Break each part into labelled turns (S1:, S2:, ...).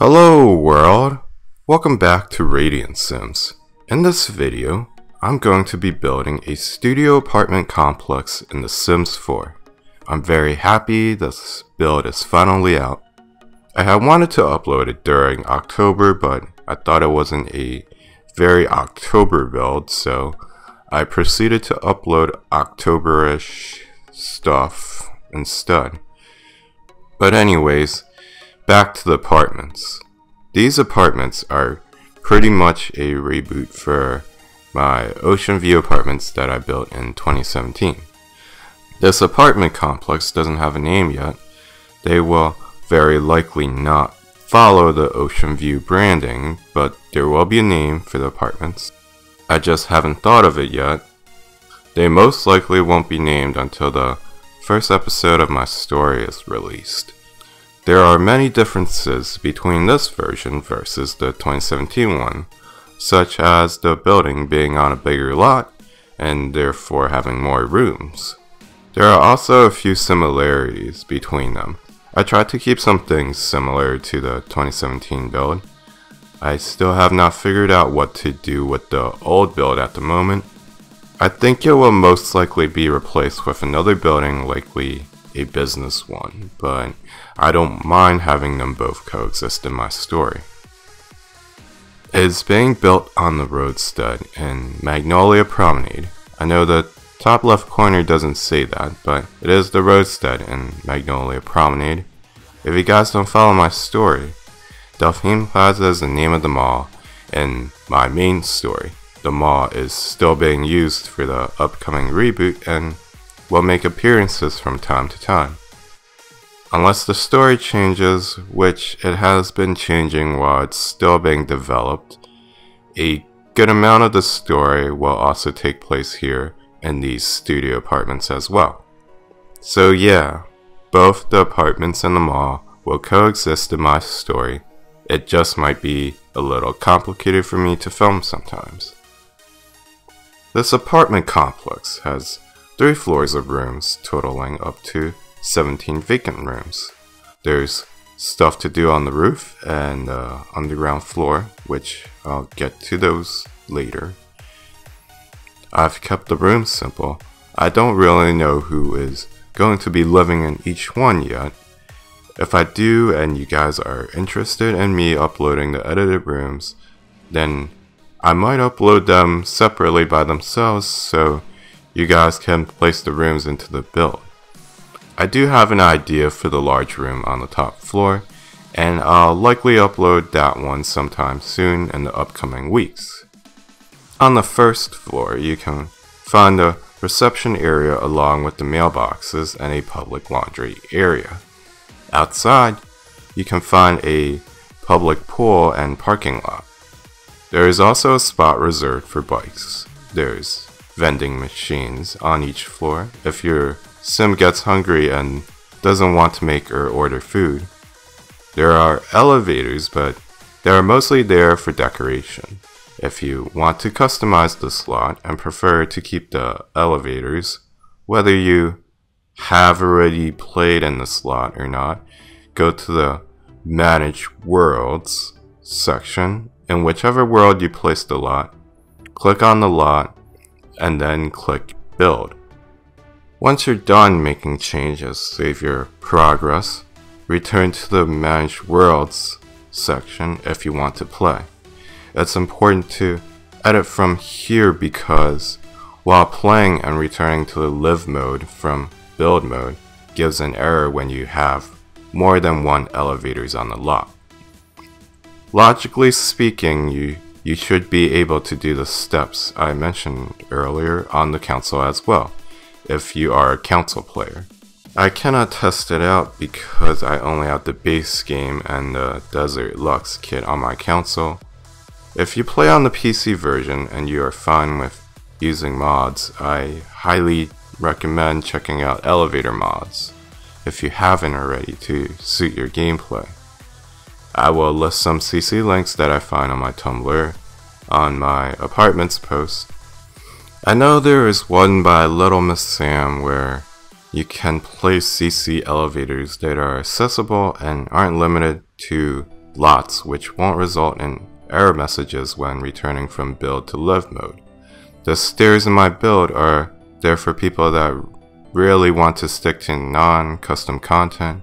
S1: Hello world! Welcome back to Radiant Sims. In this video, I'm going to be building a studio apartment complex in The Sims 4. I'm very happy this build is finally out. I had wanted to upload it during October, but I thought it wasn't a very October build, so I proceeded to upload October-ish stuff instead. But anyways, back to the apartments. These apartments are pretty much a reboot for my Ocean View apartments that I built in 2017. This apartment complex doesn't have a name yet. They will very likely not follow the Ocean View branding, but there will be a name for the apartments. I just haven't thought of it yet. They most likely won't be named until the first episode of my story is released. There are many differences between this version versus the 2017 one, such as the building being on a bigger lot and therefore having more rooms. There are also a few similarities between them. I tried to keep some things similar to the 2017 build. I still have not figured out what to do with the old build at the moment. I think it will most likely be replaced with another building, likely a business one, but I don't mind having them both coexist in my story. It is being built on the roadstead in Magnolia Promenade. I know the top left corner doesn't say that, but it is the roadstead in Magnolia Promenade. If you guys don't follow my story, Delphine Plaza is the name of the mall in my main story. The mall is still being used for the upcoming reboot and will make appearances from time to time. Unless the story changes, which it has been changing while it's still being developed, a good amount of the story will also take place here in these studio apartments as well. So yeah, both the apartments and the mall will coexist in my story. It just might be a little complicated for me to film sometimes. This apartment complex has 3 floors of rooms, totaling up to 17 vacant rooms. There's stuff to do on the roof and underground floor, which I'll get to those later. I've kept the rooms simple. I don't really know who is going to be living in each one yet. If I do and you guys are interested in me uploading the edited rooms, then I might upload them separately by themselves so you guys can place the rooms into the build. I do have an idea for the large room on the top floor, and I'll likely upload that one sometime soon in the upcoming weeks. On the first floor, you can find the reception area along with the mailboxes and a public laundry area. Outside, you can find a public pool and parking lot. There is also a spot reserved for bikes. There's vending machines on each floor if your sim gets hungry and doesn't want to make or order food. There are elevators, but they are mostly there for decoration. If you want to customize the slot and prefer to keep the elevators, whether you have already played in the slot or not, go to the Manage Worlds section. In whichever world you place the lot, click on the lot and then click Build. Once you're done making changes, save your progress, return to the Manage Worlds section if you want to play. It's important to edit from here because while playing and returning to the live mode from build mode gives an error when you have more than one elevators on the lot. Logically speaking, you should be able to do the steps I mentioned earlier on the console as well, if you are a console player. I cannot test it out because I only have the base game and the Desert Luxe kit on my console. If you play on the PC version and you are fine with using mods, I highly recommend checking out elevator mods if you haven't already to suit your gameplay. I will list some CC links that I find on my Tumblr on my apartments post. I know there is one by Little Miss Sam where you can place CC elevators that are accessible and aren't limited to lots, which won't result in error messages when returning from build to live mode. The stairs in my build are there for people that really want to stick to non-custom content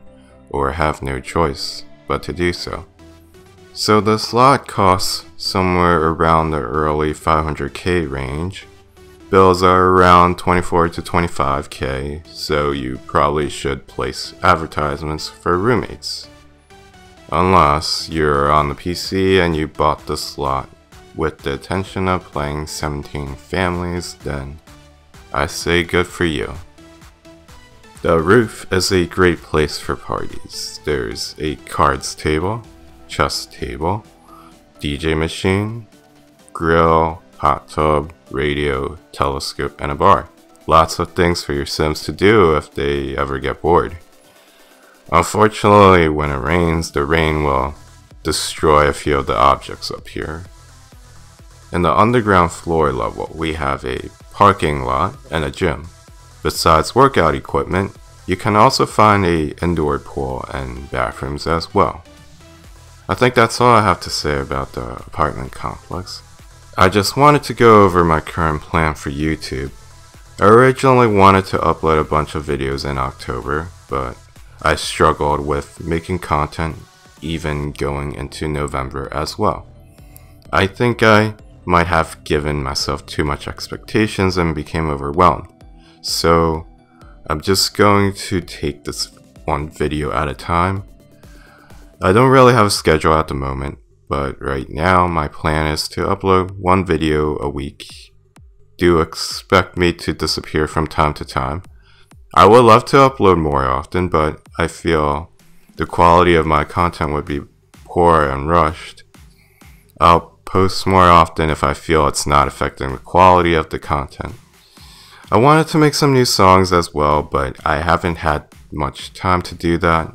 S1: or have no choice but to do so. So the slot costs somewhere around the early 500k range. Bills are around 24 to 25k, so you probably should place advertisements for roommates. Unless you're on the PC and you bought the slot with the intention of playing 17 families, then I say good for you. The roof is a great place for parties. There's a cards table, chess table, DJ machine, grill, hot tub, radio, telescope, and a bar. Lots of things for your Sims to do if they ever get bored. Unfortunately, when it rains, the rain will destroy a few of the objects up here. In the underground floor level, we have a parking lot and a gym. Besides workout equipment, you can also find an indoor pool and bathrooms as well. I think that's all I have to say about the apartment complex. I just wanted to go over my current plan for YouTube. I originally wanted to upload a bunch of videos in October, but I struggled with making content even going into November as well. I think I might have given myself too much expectations and became overwhelmed. So I'm just going to take this one video at a time. I don't really have a schedule at the moment, but right now my plan is to upload one video a week. Do expect me to disappear from time to time. I would love to upload more often, but I feel the quality of my content would be poor and rushed. I'll post more often if I feel it's not affecting the quality of the content. I wanted to make some new songs as well, but I haven't had much time to do that.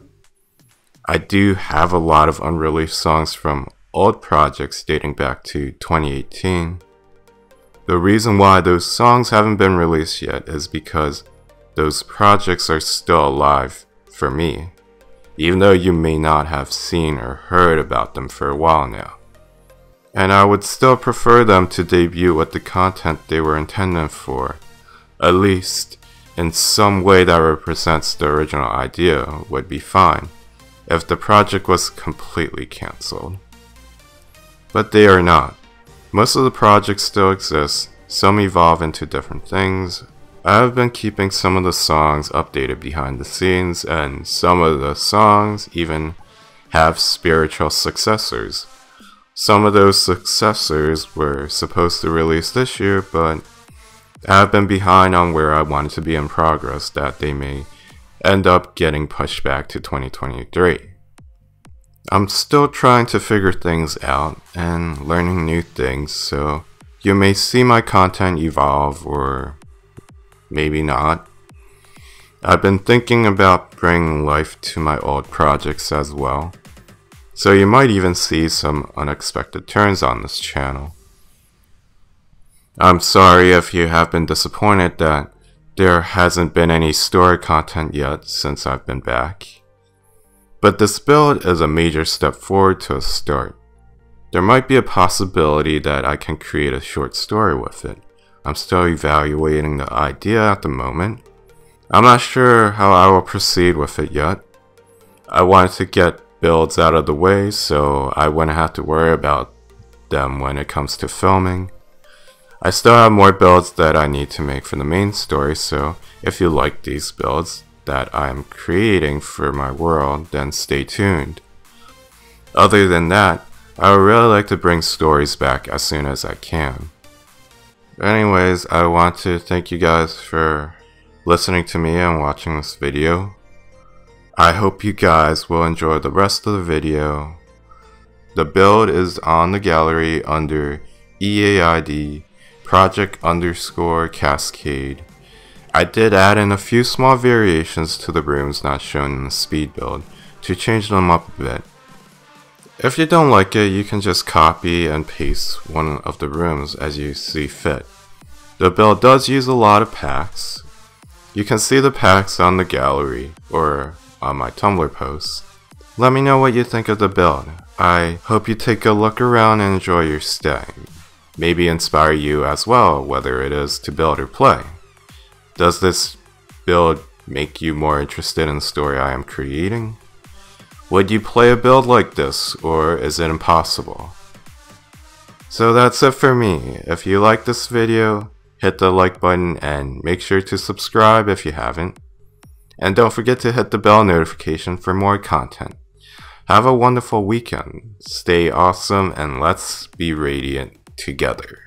S1: I do have a lot of unreleased songs from old projects dating back to 2018. The reason why those songs haven't been released yet is because those projects are still alive for me, even though you may not have seen or heard about them for a while now. And I would still prefer them to debut with the content they were intended for, at least in some way that represents the original idea would be fine if the project was completely cancelled. But they are not. Most of the projects still exist, some evolve into different things. I have been keeping some of the songs updated behind the scenes, and some of the songs even have spiritual successors. Some of those successors were supposed to release this year, but I have been behind on where I wanted to be in progress that they may end up getting pushed back to 2023. I'm still trying to figure things out and learning new things, so you may see my content evolve or maybe not. I've been thinking about bringing life to my old projects as well, so you might even see some unexpected turns on this channel. I'm sorry if you have been disappointed that there hasn't been any story content yet since I've been back. But this build is a major step forward to a start. There might be a possibility that I can create a short story with it. I'm still evaluating the idea at the moment. I'm not sure how I will proceed with it yet. I wanted to get builds out of the way so I wouldn't have to worry about them when it comes to filming. I still have more builds that I need to make for the main story, so if you like these builds that I'm creating for my world, then stay tuned. Other than that, I would really like to bring stories back as soon as I can. Anyways, I want to thank you guys for listening to me and watching this video. I hope you guys will enjoy the rest of the video. The build is on the gallery under EAID project_cascade. I did add in a few small variations to the rooms not shown in the speed build to change them up a bit. If you don't like it, you can just copy and paste one of the rooms as you see fit. The build does use a lot of packs. You can see the packs on the gallery or on my Tumblr posts. Let me know what you think of the build. I hope you take a look around and enjoy your stay. Maybe inspire you as well, whether it is to build or play. Does this build make you more interested in the story I am creating? Would you play a build like this, or is it impossible? So that's it for me. If you like this video, hit the like button and make sure to subscribe if you haven't. And don't forget to hit the bell notification for more content. Have a wonderful weekend. Stay awesome and let's be radiant together.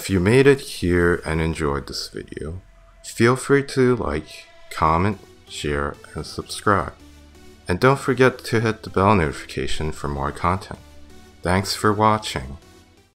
S1: If you made it here and enjoyed this video, feel free to like, comment, share, and subscribe. And don't forget to hit the bell notification for more content. Thanks for watching.